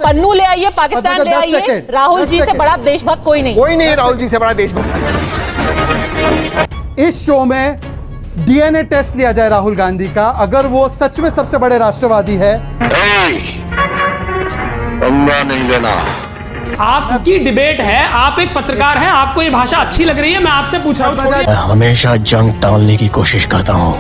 पन्नू ले आइए, पाकिस्तान ले आइए, राहुल जी से बड़ा देशभक्त कोई नहीं। कोई नहीं राहुल जी से बड़ा देशभक्त। इस शो में डीएनए टेस्ट लिया जाए राहुल गांधी का, अगर वो सच में सबसे बड़े राष्ट्रवादी है। पंगा नहीं लेना। आपकी डिबेट है, आप एक पत्रकार हैं, आपको ये भाषा अच्छी लग रही है, मैं आपसे पूछ रहा हूँ। मैं हमेशा जंग टालने की कोशिश करता हूँ।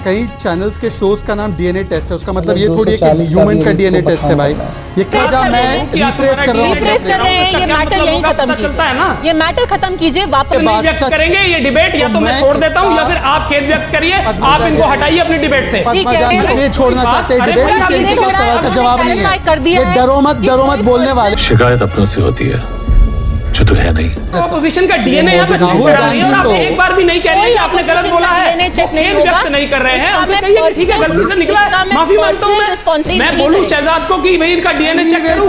कई चैनल्स के शोज का नाम डीएनए टेस्ट है, उसका मतलब ये थोड़ी है कि ह्यूमन का डीएनए टेस्ट है भाई। ये क्या मैं रिफ्रेश कर रहा हूँ, रिफ्रेश कर रहे हैं, ये मैटर यहीं खत्म चलता है ना, ये मैटर खत्म कीजिए, वापस नहीं व्यक्त करेंगे ये डिबेट, या तो मैं छोड़ देता हूँ या फिर आप खेद व्यक्त करिए, आप इनको हटाइए अपनी डिबेट से। पद्मा जान इसलिए छोड़ना चाहते हैं डिबेट, किसी के सवाल का जवाब नहीं है। ये डरो मत बोलने वाले। शिकायत अपनों से होती है जो तो है नहीं। ऑपोजिशन का डीएनए यहाँ पे चेक करा रही है और आप एक बार भी नहीं कह रहे हैं कि आपने गलत बोला है, खेद व्यक्त नहीं कर रहे हैं। हमसे कहिए ठीक है गलती से निकला है, माफी मांगता हूँ मैं बोलूँ शहजाद को कि भाई इनका डीएनए चेक करूँ।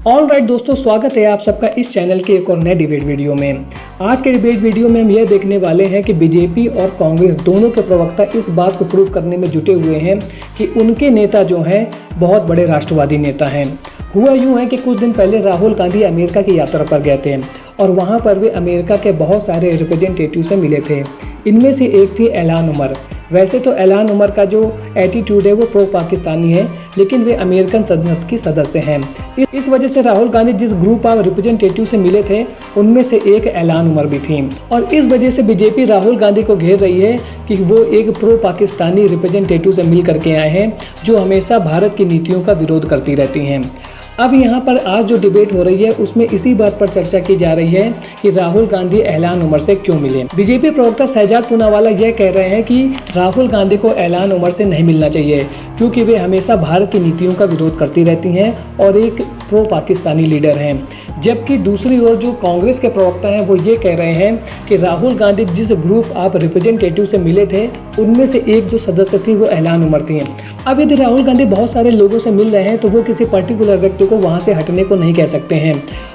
ऑलराइट दोस्तों, स्वागत है आप सबका इस चैनल के एक और नए डिबेट वीडियो में। आज के डिबेट वीडियो में हम यह देखने वाले हैं कि बीजेपी और कांग्रेस दोनों के प्रवक्ता इस बात को प्रूव करने में जुटे हुए हैं कि उनके नेता जो हैं बहुत बड़े राष्ट्रवादी नेता हैं। हुआ यूँ है कि कुछ दिन पहले राहुल गांधी अमेरिका की यात्रा पर गए थे और वहाँ पर वे अमेरिका के बहुत सारे रिप्रेजेंटेटिव से मिले थे। इनमें से एक थी इल्हान उमर। वैसे तो इल्हान उमर का जो एटीट्यूड है वो प्रो पाकिस्तानी है, लेकिन वे अमेरिकन संसद की सदस्य हैं। इस वजह से राहुल गांधी जिस ग्रुप ऑफ रिप्रेजेंटेटिव से मिले थे उनमें से एक इल्हान उमर भी थी, और इस वजह से बीजेपी राहुल गांधी को घेर रही है कि वो एक प्रो पाकिस्तानी रिप्रेजेंटेटिव से मिल करके आए हैं जो हमेशा भारत की नीतियों का विरोध करती रहती हैं। अब यहाँ पर आज जो डिबेट हो रही है उसमें इसी बात पर चर्चा की जा रही है कि राहुल गांधी इल्हान उमर से क्यों मिले। बीजेपी प्रवक्ता शहजाद पूनावाला यह कह रहे हैं कि राहुल गांधी को इल्हान उमर से नहीं मिलना चाहिए क्योंकि वे हमेशा भारत की नीतियों का विरोध करती रहती हैं और एक प्रो पाकिस्तानी लीडर हैं। जबकि दूसरी ओर जो कांग्रेस के प्रवक्ता हैं वो ये कह रहे हैं कि राहुल गांधी जिस ग्रुप ऑफ रिप्रेजेंटेटिव से मिले थे उनमें से एक जो सदस्य थी वो इल्हान उमर थी। अब यदि राहुल गांधी बहुत सारे लोगों से मिल रहे हैं तो वो किसी पर्टिकुलर व्यक्ति को वहां से हटने को नहीं कह सकते हैं,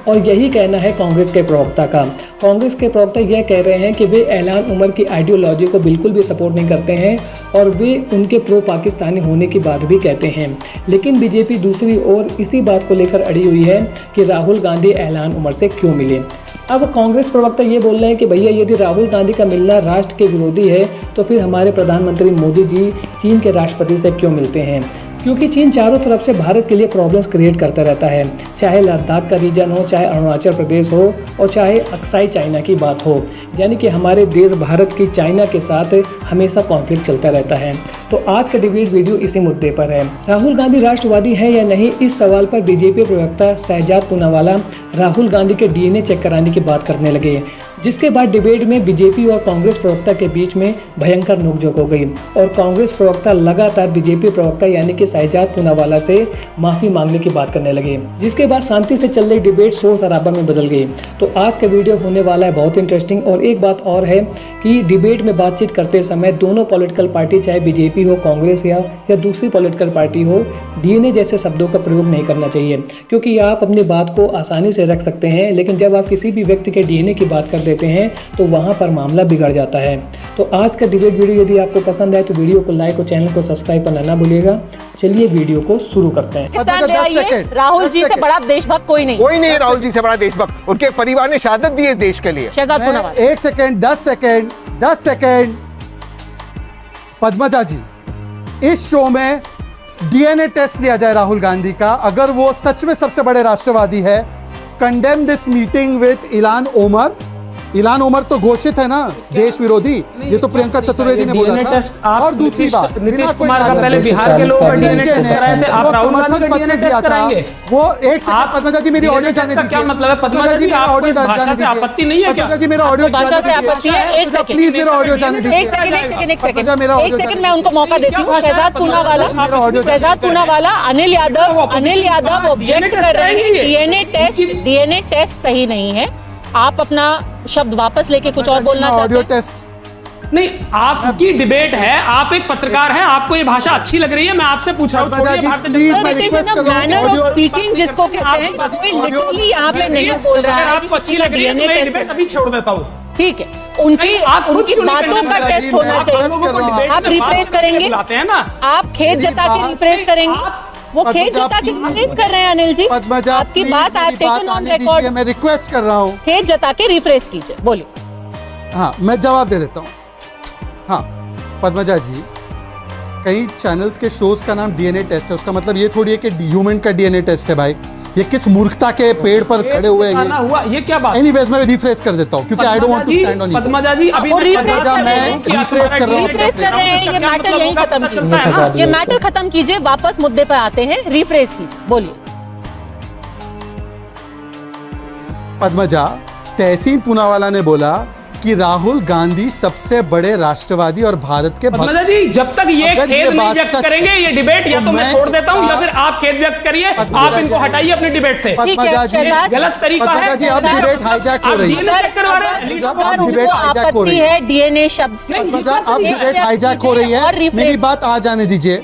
और यही कहना है कांग्रेस के प्रवक्ता का। कांग्रेस के प्रवक्ता यह कह रहे हैं कि वे इल्हान उमर की आइडियोलॉजी को बिल्कुल भी सपोर्ट नहीं करते हैं और वे उनके प्रो पाकिस्तानी होने की बात भी कहते हैं। लेकिन बीजेपी दूसरी ओर इसी बात को लेकर अड़ी हुई है कि राहुल गांधी इल्हान उमर से क्यों मिले। अब कांग्रेस प्रवक्ता ये बोल रहे हैं कि भैया यदि राहुल गांधी का मिलना राष्ट्र के विरोधी है तो फिर हमारे प्रधानमंत्री मोदी जी चीन के राष्ट्रपति से क्यों मिलते हैं, क्योंकि चीन चारों तरफ से भारत के लिए प्रॉब्लम्स क्रिएट करता रहता है, चाहे लद्दाख का रीजन हो, चाहे अरुणाचल प्रदेश हो और चाहे अक्साई चाइना की बात हो। यानी कि हमारे देश भारत की चाइना के साथ हमेशा कॉन्फ्लिक्ट चलता रहता है। तो आज का डिबेट वीडियो इसी मुद्दे पर है। राहुल गांधी राष्ट्रवादी है या नहीं, इस सवाल पर बीजेपी प्रवक्ता शहजाद पूनावाला राहुल गांधी के डीएनए चेक कराने की बात करने लगे, जिसके बाद डिबेट में बीजेपी और कांग्रेस प्रवक्ता के बीच में भयंकर नोकझोंक हो गई और कांग्रेस प्रवक्ता लगातार बीजेपी प्रवक्ता यानी कि शहजाद पूनावाला से माफी मांगने की बात करने लगे, जिसके बाद शांति से चल रही डिबेट शोर शराबा में बदल गई। तो आज का वीडियो होने वाला है बहुत इंटरेस्टिंग। और एक बात और है कि डिबेट में बातचीत करते समय दोनों पॉलिटिकल पार्टी, चाहे बीजेपी हो, कांग्रेस या दूसरी पॉलिटिकल पार्टी हो, डीएनए जैसे शब्दों का प्रयोग नहीं करना चाहिए, क्योंकि आप अपनी बात को आसानी से रख सकते हैं, लेकिन जब आप किसी भी व्यक्ति के डीएनए की बात कर देते हैं तो वहां पर मामला बिगड़ जाता है। तो आज का डिबेट वीडियो यदि आपको पसंद आए तो वीडियो को लाइक और चैनल को सब्सक्राइब करना ना भूलिएगा। चलिए वीडियो को शुरू करते हैं। राहुल जी से बड़ा देशभक्त कोई नहीं। कोई नहीं राहुल जी से बड़ा देशभक्त। उनके परिवार ने शहादत दी है देश के लिए। Shehzad Poonawalla 1 second 10 second. पद्मजा जी, इस शो में डीएनए टेस्ट लिया जाए राहुल गांधी का, अगर वो सच में सबसे बड़े राष्ट्रवादी है। Condemn this meeting with Ilhan Omar. Ilhan Omar तो घोषित है ना देश विरोधी, ये तो प्रियंका चतुर्वेदी ने बोला था। और दूसरी बात, नीतीश कुमार का पहले बिहार के लोगों का डीएनए टेस्ट कराए थे, आप राहुल गांधी का डीएनए टेस्ट कराएंगे? वो एक सेकंड पद्मजा जी मेरी ऑडियो जाने दीजिए। क्या मतलब है पद्मजा जी, आपको इस भाषा से आपत्ति नहीं है क्या? पद्मजा जी मेरा ऑडियो भाषा से आपत्ति है? एक सेकंड प्लीज मेरा ऑडियो जाने दीजिए। एक सेकंड मैं उनको मौका देती हूँ। शहजाद पूनावाला, अनिल यादव ऑब्जेक्ट कर रहे हैं। डीएनए टेस्ट सही नहीं है। आप अपना शब्द वापस लेके कुछ और बोलना चाहते हैं? नहीं, आपकी डिबेट है, आप एक पत्रकार हैं, आपको ये भाषा अच्छी लग रही है, मैं आपसे पूछ रहा हूँ। मैनर ऑफ स्पीकिंग जिसको कहते हैं, कोई लिटरली यहाँ पे नहीं बोल रहा है। आपको अच्छी लग रही है तो मैं डिबेट अभी छोड़ देता हूँ। ठीक है, उनकी नहीं, आप खुद उनकी क्यों नहीं बातों करना का चाहते? टेस्ट होना मैं चाहिए। लोगों को डिबेट आप में रिफ्रेश बात करेंगे, बुलाते हैं ना। आप खेत मेरी जता के बात- रिफ्रेश करेंगे, वो खेत पद्मजा, जता के please। रिफ्रेश कर रहे हैं अनिल जी। पद्मजा, आपकी please बात आप मेरी टेकन बात ऑन आने दीजिए, रिकॉर्ड, मैं रिक्वेस्ट कर रहा हूँ। खेत जता के रिफ्रेश कीजिए, बोलिए। हाँ, मैं जवाब दे देता हूँ। हाँ, पद्मजा जी, कई चैनल्स के शोज का नाम डीएनए टेस्ट है, उसका मतलब ये थोड़ी है कि ह्यूमन का डीएनए टेस्ट है भाई। ये किस मूर्खता के पेड़ पर खड़े हुए हैं बताना हुआ, ये क्या बात? एनीवेज मैं रिफ्रेश कर देता हूँ क्योंकि I don't want to stand on Padmaja ji, अभी वो मैं रिफ्रेश पद्मजा, कर रहे हैं। मैं रिफ्रेश कर रहा हूँ। रिफ्रेश कर रहे हैं, ये क्या मैटर मतलब यही होगा, खत्म पता चलता है कीजिए। ना? ये मैटर खत्म कीजिए, वापस मुद्दे पर आते हैं, रिफ्रेश कीजिए, बोलिए। पद्मजा, तहसीन पूनावाला ने बोला कि राहुल गांधी सबसे बड़े राष्ट्रवादी और भारत के पद्मजा भक्त। जी, जब तक ये अगर ये खेद नहीं बात व्यक्त सच करेंगे है, ये डिबेट, या तो तो मैं मैं छोड़ देता हूँ या इसका- फिर आप खेद व्यक्त करिए, पद्मजा आप इनको जी- हटाइए अपनी डिबेट से। पद्मजा जी, शहजाद, गलत तरीका है। पद्मजा जी, अब डिबेट हाईजैक हो रही है। DNA चेक करवा रहे हैं, पद्मजा, लीडर अब को डिबेट उनको हाईजैक हो आपत्ति रही है। है डीएनए शब्द से। पद्मजा, अब खेद डिबेट व्यक्त हाईजैक हो कीजिए रही और है, रिफ्रेश- मेरी बात आ जाने दीजिए।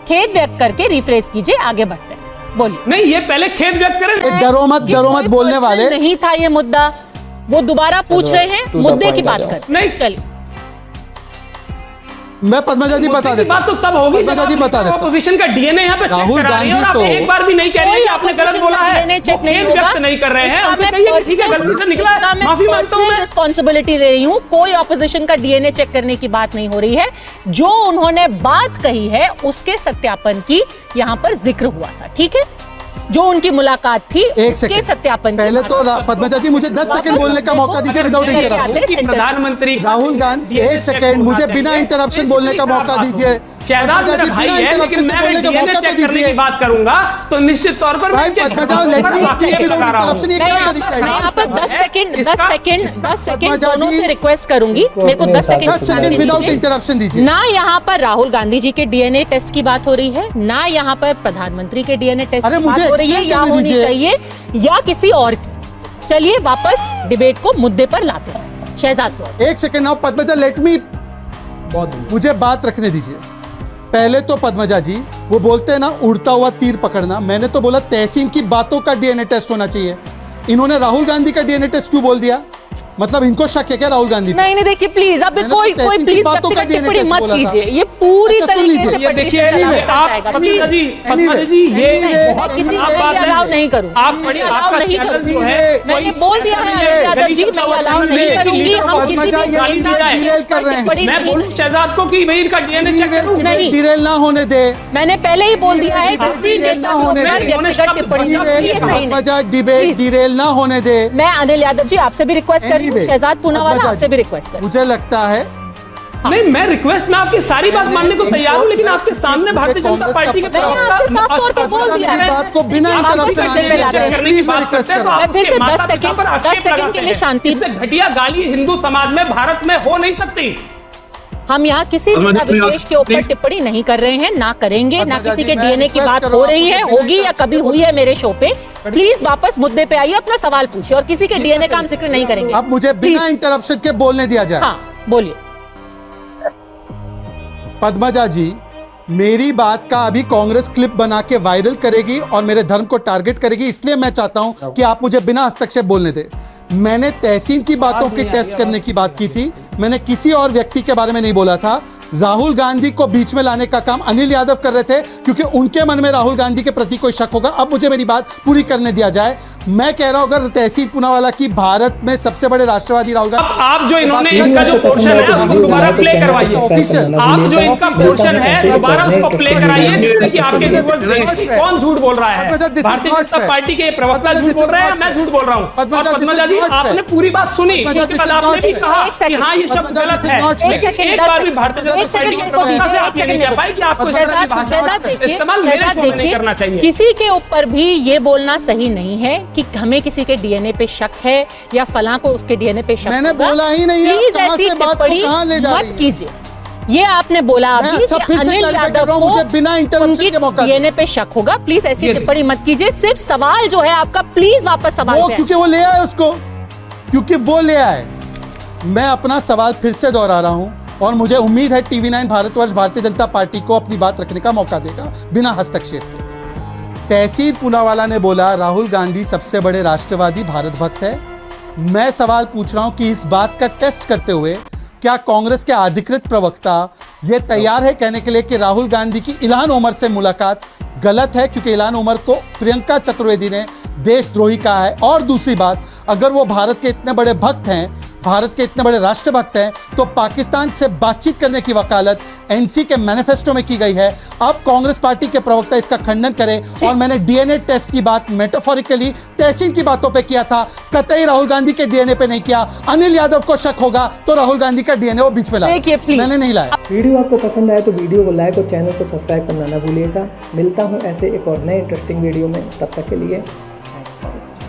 खेद व्यक्त करके रिफ्रेश कीजिए, आगे बढ़ते हैं, बोलिए। नहीं, ये पहले खेद व्यक्त करें। डरो मत, कि डरो कोई मत बोलने पर्सन वाले। नहीं था ये मुद्दा, वो दोबारा पूछ रहे हैं, मुद्दे की बात कर। नहीं। चलिए, मैं पद्मजा जी बता मुद्दे की देता बात तो तब होगी पद्मजा जी बता देता हूं। अपोजिशन का डीएनए यहाँ पे चेक राहुल करा रही है और आप गांधी तो- एक बार भी नहीं कह रही कोई कि आपने गलत opposition बोला का है, DNA वो check नहीं खेद होगा। व्यक्त नहीं कर रहे हैं। इसका उनसे मैं कहिए ठीक है, गलती से निकला इसका है, मैं माफी मांगता हूँ मैं। रिस्पॉन्सिबिलिटी ले रही हूँ, कोई ऑपोजिशन का डीएनए चेक करने की बात नहीं हो रही है। जो उन्होंने बात कही है उसके सत्यापन की यहाँ पर जिक्र हुआ था, ठीक है। जो उनकी मुलाकात थी एक उसके सेकंड, सत्यापन की पहले बात तो है। पद्मजा जी मुझे 10 सेकंड बोलने का मौका दीजिए विदाउट इंटरप्शन। कि प्रधानमंत्री राहुल गांधी, एक सेकंड, मुझे बिना इंटरप्शन बोलने का मौका दीजिए। शहजाद पद्मजा मेरा जी, भाई बिना है, इंटरप्शन लेकिन के मैं बोलने का डीएनए मौका तो चेक करने दीजिए। की बात करूंगा तो निश्चित तौर पर भाई मैं इनके पद्मजा, घटनाओं लेट पर मी वाकई स्पीक विदाउट लगा रहा हूं। इंटरप्शन, ये मैं क्या यहाँ तरीका पर- मैं यहाँ पर है? 10 सेकंड पद्मजा दोनों जी- से रिक्वेस्ट करूंगी, मेरे को 10 सेकंड 10 सेकंड विदाउट इंटरप्शन दीजिए। ना यहाँ पर राहुल गांधी जी के डीएनए टेस्ट की बात हो रही है, ना यहाँ पर प्रधानमंत्री के डीएनए टेस्ट अरे की बात मुझे हो रही है, explain या करने होनी दीजिए। चाहिए या किसी और की। चलिए वापस डिबेट को मुद्दे पर लाते हैं। शहजाद, एक second now Padmaja, let me, मुझे बात रखने दीजिए। पहले तो पद्मजा जी, वो बोलते हैं ना उड़ता हुआ तीर पकड़ना, मैंने तो बोला तहसीन की बातों का डीएनए टेस्ट होना चाहिए। इन्होंने राहुल गांधी का डीएनए टेस्ट क्यों बोल दिया? मतलब इनको शक है क्या राहुल गांधी पे? नहीं नहीं, देखिए प्लीज, अब मैंने तो कोई तहसीन की प्लीज बातों का टिप्पणी DNA मत बोला था। कीजिए, ये पूरी अच्छा, सुन तरीके लीजिए। से ये देखिए, आप पद्मजा जी, पद्मजा जी, ये Anyway, बहुत किसी खराब को बात भी अलाउ नहीं करूँ। आप बड़ी अलाउ आपका नहीं चैनल करूँगी। जो है मैंने बोल दिया है यादव जी, मैं अलाउ नहीं करूंगी। हम किसी पद्मजा, भी ये गाली डिरेल कर रहे हैं। टिप्पणी मैं नहीं- बोलूं शहजाद को कि भाई इनका डीएनए चेक करूं? नहीं। डिरेल ना होने दे। मैंने पहले ही बोल दिया है, किसी डिरेल नेता ना को होने मैं दे। व्यक्तिगत टिप्पणी डिबेट- नहीं, ये सही नहीं। Padmaja, debate Please। डिरेल ना होने दे। मैं अनिल यादव जी आपसे भी रिक्वेस्ट कर रही हूँ, Anyway, शहजाद पूनावाला पद्मजा आपसे जी, भी रिक्वेस्ट कर। मुझे लगता है नहीं, मैं रिक्वेस्ट में आपकी सारी बात मानने को तैयार हूं, लेकिन आपके सामने भारतीय जनता पार्टी के मैंने आपसे साफ तौर पर बोल दिया है। बात को बिना आप इंटरप्शन आपस आने में दिया जाए। करने की प्लीज मैं बात रिक्वेस्ट करते कर हैं, रहा हूँ। मैं फिर से आपके 10 माता-पिता सेकंड पर आक्षेप 10 सेकंड के लगाते लिए हैं। शांति। इससे घटिया गाली हिंदू समाज में भारत में हो नहीं सकती। हम यहाँ किसी नेता विशेष के ऊपर टिप्पणी नहीं कर रहे हैं, ना करेंगे, ना पद्मजा किसी जी, के मैं डीएनए की रिक्वेस्ट बात कर हो रहा हूं, रही है, आपको होगी या बिना कभी हुई है मेरे शो पे। प्लीज वापस मुद्दे पे आइए, अपना सवाल पूछिए और किसी के डीएनए का हम जिक्र नहीं करेंगे। अब मुझे बिना Please। इंटरप्शन के बोलने दिया जाए। हाँ बोलिए। पद्मजा जी, मेरी बात का अभी कांग्रेस क्लिप बना के वायरल करेगी और मेरे धर्म को टारगेट करेगी, इसलिए मैं चाहता हूं कि आप मुझे बिना हस्तक्षेप बोलने दें। मैंने तहसीन की बातों की टेस्ट करने की बात की थी, मैंने किसी और व्यक्ति के बारे में नहीं बोला था। राहुल गांधी को बीच में लाने का काम अनिल यादव कर रहे थे क्योंकि उनके मन में राहुल गांधी के प्रति कोई शक होगा। अब मुझे मेरी बात पूरी करने दिया जाए। मैं कह रहा हूं अगर तहसीन पूनावाला की भारत में सबसे बड़े राष्ट्रवादी राहुल अब गांधी, आप जो इन्होंने बात इनका जो करते पोर्शन है उसको दोबारा प्ले करवाइए। ऑफिशियल आप जो इनका पोर्शन है दोबारा उसको प्ले कराइए, जिससे कि आपके व्यूअर्स देखें कि कौन झूठ बोल रहा है। पद्मजा, this is भारतीय not जनता fair. पार्टी के प्रवक्ता पद्मजा, झूठ this बोल is रहे हैं, not मैं fair. झूठ बोल रहा हूँ। पद्मजा, और this is Padmaja ji, not fair. आपने पूरी बात सुनी, पद्मजा, उसके this बाद is आपने not भी fair. कहा एक second. कि हाँ ये शब्द पद्मजा, गलत this is है। not fair. लेकिन एक बार भी भारतीय जनता पार्टी के प्रवक्ता से आप ये नहीं कह पाए कि आपको शहजाद, शहजाद देखिए, इस्तेमाल मेरे शहजाद शो में नहीं देखिए, करना चाहिए। किसी के ऊपर भी ये बोलना सही नहीं है कि हमें किसी के डीएनए पे शक है या फलां को उसके डीएनए पे शक मैंने होगा। बोला ही नहीं है, प्लीज कहाँ ऐसी से बात को टिप्पणी कहाँ ले जा रही मत है? कीजिए। ये आपने बोला मैं अभी अच्छा कि फिर से अनिल clarify कर यादव रहा हूं, को मुझे बिना इंटरप्शन उनकी के मौका डीएनए पे शक होगा। प्लीज ऐसी ये टिप्पणी मत कीजिए। सिर्फ सवाल जो है आपका, प्लीज वापस सवाल वो पे क्योंकि वो ले आए उसको, क्योंकि वो ले आए। मैं अपना सवाल फिर से दोहरा रहा हूं और मुझे उम्मीद है टीवी9 भारतवर्ष भारतीय जनता पार्टी को अपनी बात रखने का मौका देगा बिना हस्तक्षेप के। तहसीन पूनावाला ने बोला राहुल गांधी सबसे बड़े राष्ट्रवादी भारत भक्त है। मैं सवाल पूछ रहा हूं कि इस बात का टेस्ट करते हुए क्या कांग्रेस के अधिकृत प्रवक्ता ये तैयार है कहने के लिए कि राहुल गांधी की इल्हान उमर से मुलाकात गलत है, क्योंकि इल्हान उमर को प्रियंका चतुर्वेदी ने देशद्रोही कहा है। और दूसरी बात, अगर वो भारत के इतने बड़े भक्त हैं, भारत के इतने बड़े राष्ट्रभक्त हैं, तो पाकिस्तान से बातचीत करने की वकालत एनसी के मैनिफेस्टो में की गई है। अब कांग्रेस पार्टी के प्रवक्ता इसका खंडन करें। और मैंने डीएनए टेस्ट की बात मेटाफोरिकली तहसीन की बातों पे किया था, कतई राहुल गांधी के डीएनए पे नहीं किया। अनिल यादव को शक होगा तो राहुल गांधी का डीएनए वो बीच में लाया, देखिए, प्लीज। मैंने नहीं लाया। वीडियो आपको पसंद आए तो वीडियो को लाइक और चैनल को सब्सक्राइब करना ना भूलिएगा। मिलता हूं ऐसे एक और नए इंटरेस्टिंग वीडियो में, तब तक के लिए